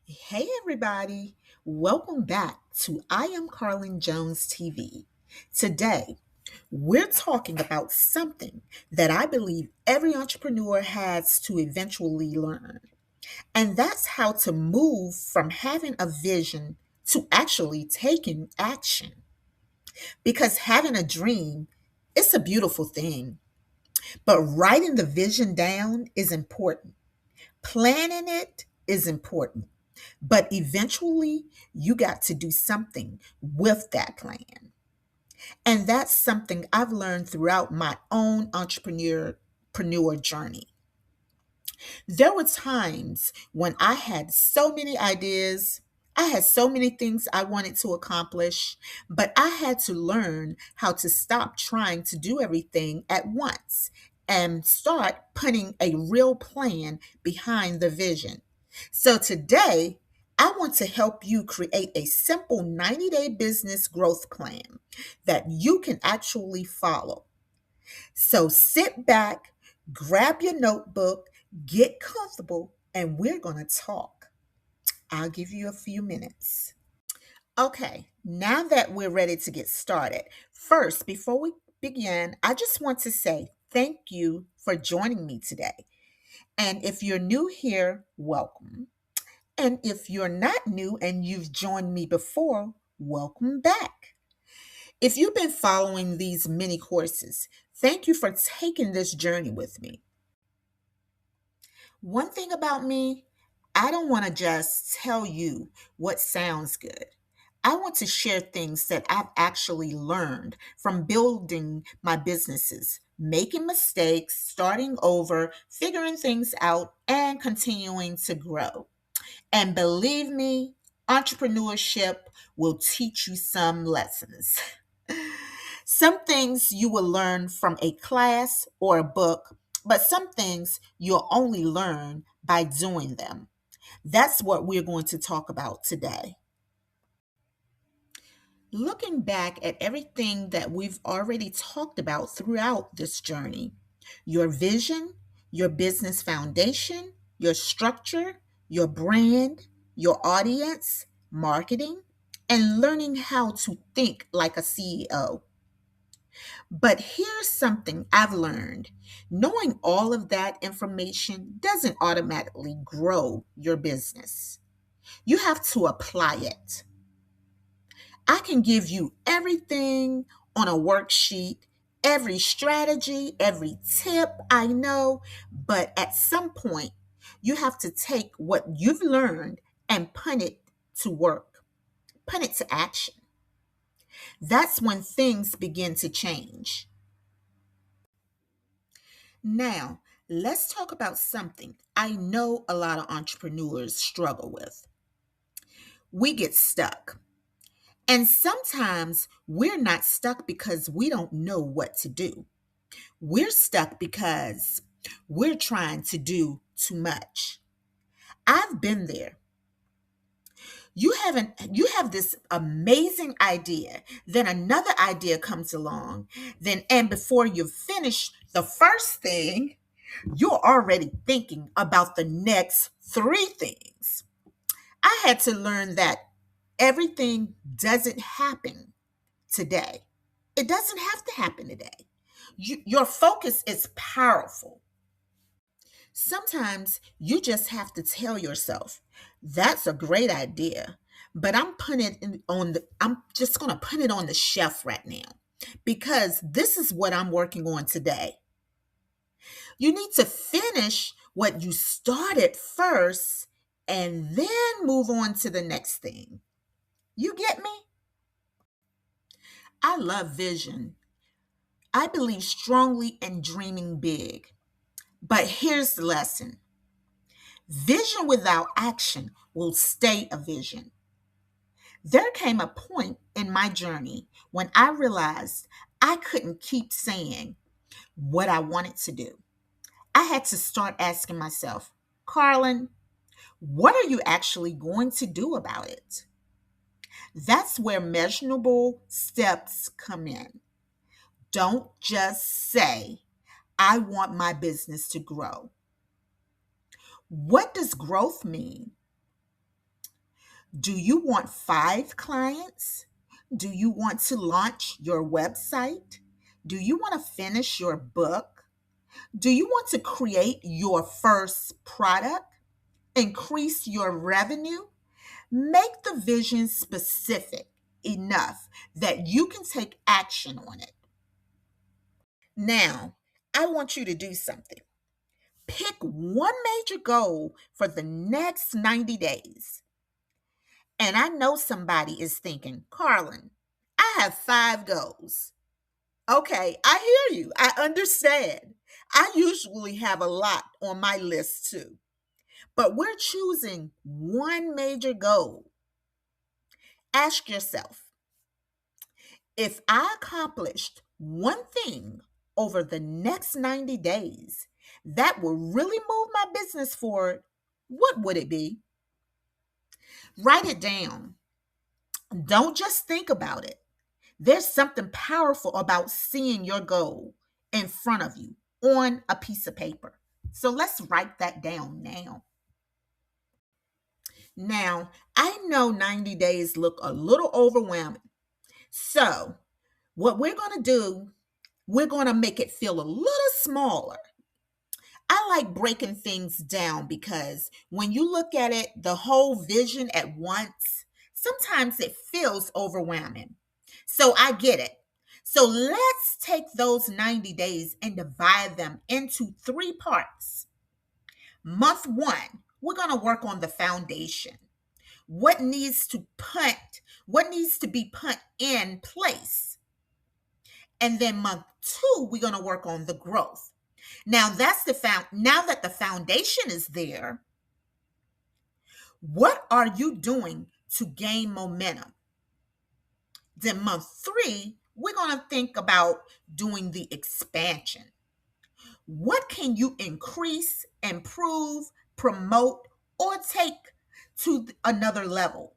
Hey, everybody. Welcome back to I Am Carlen Jones TV. Today, we're talking about something that I believe every entrepreneur has to eventually learn, and that's how to move from having a vision to actually taking action. Because having a dream, it's a beautiful thing, but writing the vision down is important. Planning it is important. But eventually, you got to do something with that plan. And that's something I've learned throughout my own entrepreneur journey. There were times when I had so many ideas, I had so many things I wanted to accomplish, but I had to learn how to stop trying to do everything at once and start putting a real plan behind the vision. So today, I want to help you create a simple 90-day business growth plan that you can actually follow. So sit back, grab your notebook, get comfortable, and we're going to talk. I'll give you a few minutes. Okay, now that we're ready to get started, first, before we begin, I just want to say thank you for joining me today. And if you're new here, welcome. And if you're not new and you've joined me before, welcome back. If you've been following these mini courses, thank you for taking this journey with me. One thing about me, I don't want to just tell you what sounds good. I want to share things that I've actually learned from building my businesses, making mistakes, starting over, figuring things out, and continuing to grow. And believe me, entrepreneurship will teach you some lessons. Some things you will learn from a class or a book, but some things you'll only learn by doing them. That's what we're going to talk about today. Looking back at everything that we've already talked about throughout this journey, your vision, your business foundation, your structure, your brand, your audience, marketing, and learning how to think like a CEO. But here's something I've learned: knowing all of that information doesn't automatically grow your business. You have to apply it. I can give you everything on a worksheet, every strategy, every tip I know, but at some point, you have to take what you've learned and put it to work, put it to action. That's when things begin to change. Now, let's talk about something I know a lot of entrepreneurs struggle with. We get stuck. And sometimes we're not stuck because we don't know what to do. We're stuck because we're trying to do too much. I've been there. You have this amazing idea, then another idea comes along, then and before you've finished the first thing, you're already thinking about the next three things. I had to learn that everything doesn't happen today. It doesn't have to happen today. Your focus is powerful. Sometimes you just have to tell yourself, that's a great idea, but I'm just going to put it on the shelf right now because this is what I'm working on today. You need to finish what you started first and then move on to the next thing. You get me? I love vision. I believe strongly in dreaming big. But here's the lesson: vision without action will stay a vision. There came a point in my journey when I realized I couldn't keep saying what I wanted to do. I had to start asking myself, Carlin, what are you actually going to do about it? That's where measurable steps come in. Don't just say, I want my business to grow. What does growth mean? Do you want 5 clients? Do you want to launch your website? Do you want to finish your book? Do you want to create your first product? Increase your revenue? Make the vision specific enough that you can take action on it. Now, I want you to do something. Pick one major goal for the next 90 days. And I know somebody is thinking, Carlin, I have 5 goals. Okay, I hear you. I understand. I usually have a lot on my list too. But we're choosing one major goal. Ask yourself, if I accomplished one thing over the next 90 days that will really move my business forward, what would it be? Write it down. Don't just think about it. There's something powerful about seeing your goal in front of you on a piece of paper. So let's write that down now. Now, I know 90 days look a little overwhelming. So, what we're going to do, we're going to make it feel a little smaller. I like breaking things down because when you look at it, the whole vision at once, sometimes it feels overwhelming. So I get it. So let's take those 90 days and divide them into 3 parts. Month 1, we're going to work on the foundation. What needs to be put in place. And then month 2, we're going to work on the growth. Now now that the foundation is there, what are you doing to gain momentum? Then month 3, we're going to think about doing the expansion. What can you increase, improve, promote, or take to another level?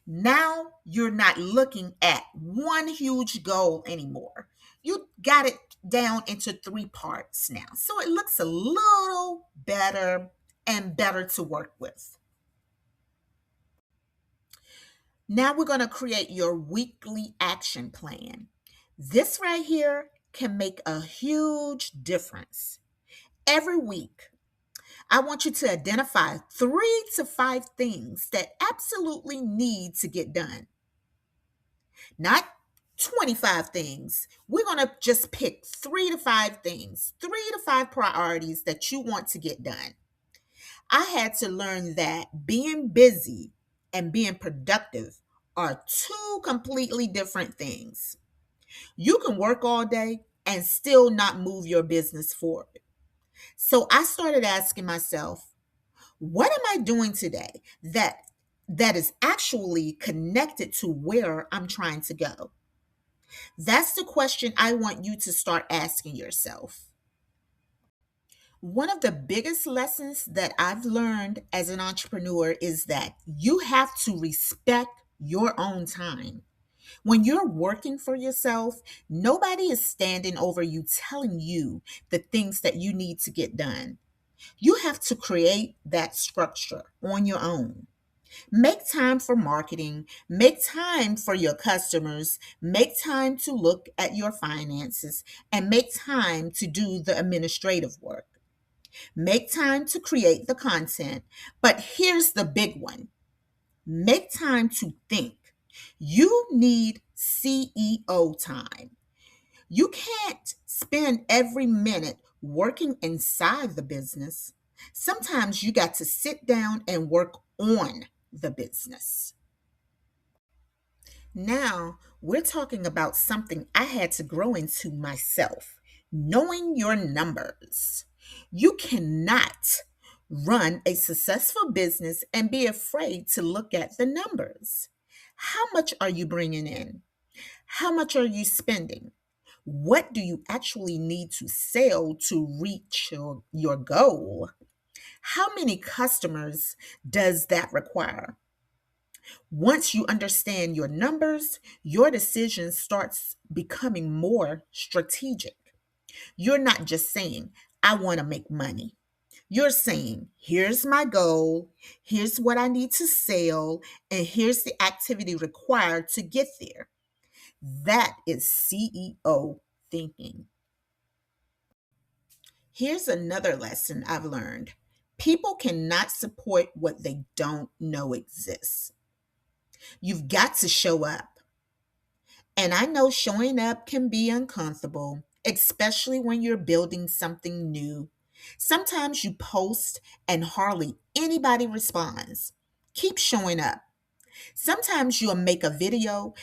Now you're not looking at one huge goal anymore. You got it down into 3 parts now. So it looks a little better and better to work with. Now we're going to create your weekly action plan. This right here can make a huge difference. Every week, I want you to identify 3 to 5 things that absolutely need to get done. Not 25 things. We're going to just pick 3 to 5 things, 3 to 5 priorities that you want to get done. I had to learn that being busy and being productive are 2 completely different things. You can work all day and still not move your business forward. So I started asking myself, what am I doing today that is actually connected to where I'm trying to go? That's the question I want you to start asking yourself. One of the biggest lessons that I've learned as an entrepreneur is that you have to respect your own time. When you're working for yourself, nobody is standing over you telling you the things that you need to get done. You have to create that structure on your own. Make time for marketing, make time for your customers, make time to look at your finances, and make time to do the administrative work. Make time to create the content. But here's the big one: make time to think. You need CEO time. You can't spend every minute working inside the business. Sometimes you got to sit down and work on the business. Now, we're talking about something I had to grow into myself: knowing your numbers. You cannot run a successful business and be afraid to look at the numbers. How much are you bringing in? How much are you spending? What do you actually need to sell to reach your goal? How many customers does that require? Once you understand your numbers, your decision starts becoming more strategic. You're not just saying, I want to make money. You're saying, here's my goal, here's what I need to sell, and here's the activity required to get there. That is CEO thinking. Here's another lesson I've learned: people cannot support what they don't know exists. You've got to show up. And I know showing up can be uncomfortable, especially when you're building something new. Sometimes you post and hardly anybody responds. Keep showing up. Sometimes you'll make a video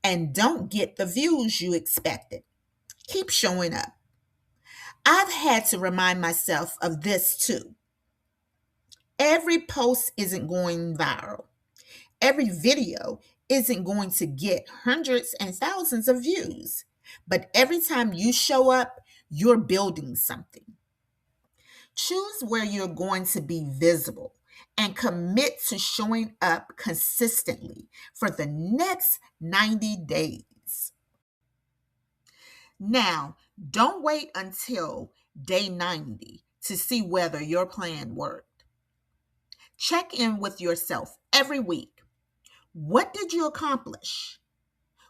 and don't get the views you expected. Keep showing up. I've had to remind myself of this too. Every post isn't going viral. Every video isn't going to get hundreds and thousands of views. But every time you show up, you're building something. Choose where you're going to be visible and commit to showing up consistently for the next 90 days. Now, don't wait until day 90 to see whether your plan worked. Check in with yourself every week. What did you accomplish?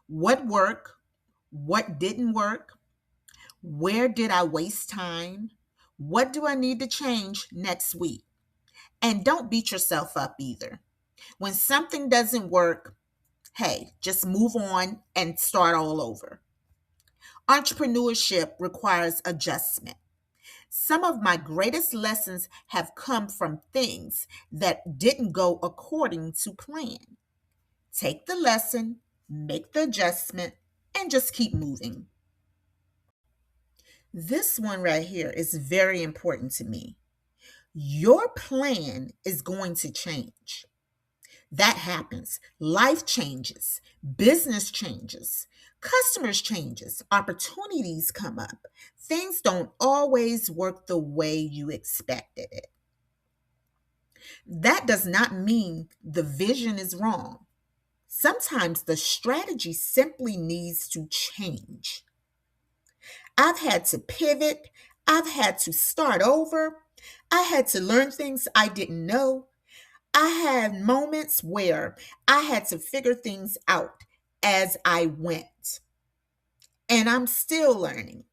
What worked? What didn't work? Where did I waste time? What do I need to change next week? And don't beat yourself up either. When something doesn't work, hey, just move on and start all over. Entrepreneurship requires adjustment. Some of my greatest lessons have come from things that didn't go according to plan. Take the lesson, make the adjustment, and just keep moving. This one right here is very important to me. Your plan is going to change. That happens. Life changes, business changes, customers changes, opportunities come up. Things don't always work the way you expected it. That does not mean the vision is wrong. Sometimes the strategy simply needs to change. I've had to pivot. I've had to start over. I had to learn things I didn't know. I had moments where I had to figure things out as I went. And I'm still learning.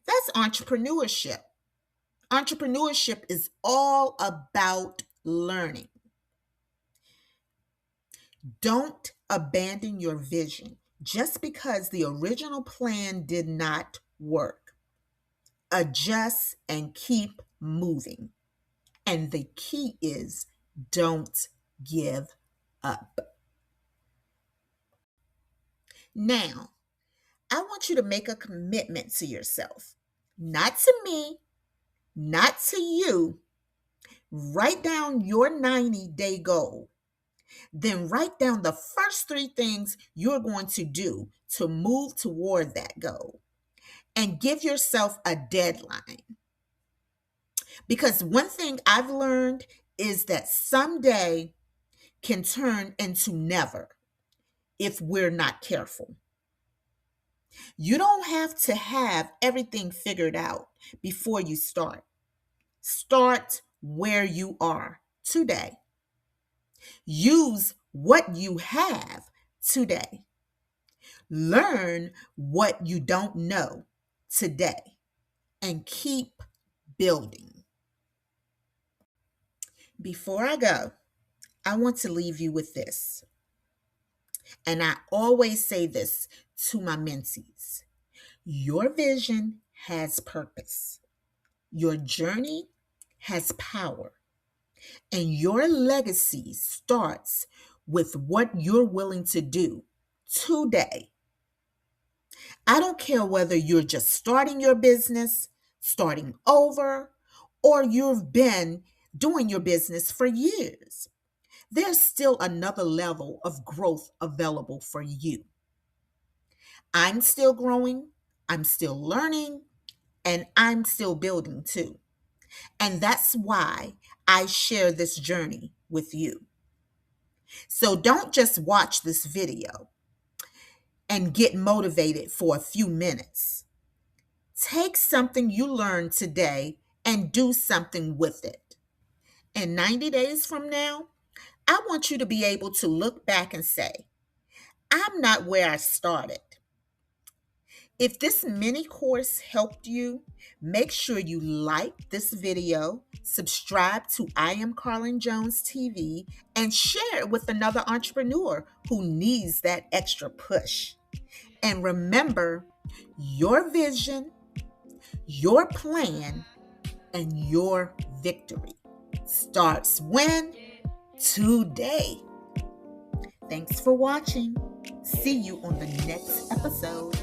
That's entrepreneurship. Entrepreneurship is all about learning. Don't abandon your vision just because the original plan did not work. Adjust and keep moving. And the key is don't give up. Now, I want you to make a commitment to yourself, not to me, not to you. Write down your 90-day goal. Then write down the first 3 things you're going to do to move toward that goal. And give yourself a deadline. Because one thing I've learned is that someday can turn into never if we're not careful. You don't have to have everything figured out before you start. Start where you are today. Use what you have today. Learn what you don't know today and keep building. Before I go, I want to leave you with this. And I always say this to my mentees. Your vision has purpose. Your journey has power. And your legacy starts with what you're willing to do today. I don't care whether you're just starting your business, starting over, or you've been doing your business for years. There's still another level of growth available for you. I'm still growing, I'm still learning, and I'm still building too. And that's why I share this journey with you. So don't just watch this video and get motivated for a few minutes. Take something you learned today and do something with it. And 90 days from now, I want you to be able to look back and say, I'm not where I started. If this mini course helped you, make sure you like this video, subscribe to I Am Carlen Jones TV, and share it with another entrepreneur who needs that extra push. And remember, your vision, your plan, and your victory starts when? Today. Thanks for watching. See you on the next episode.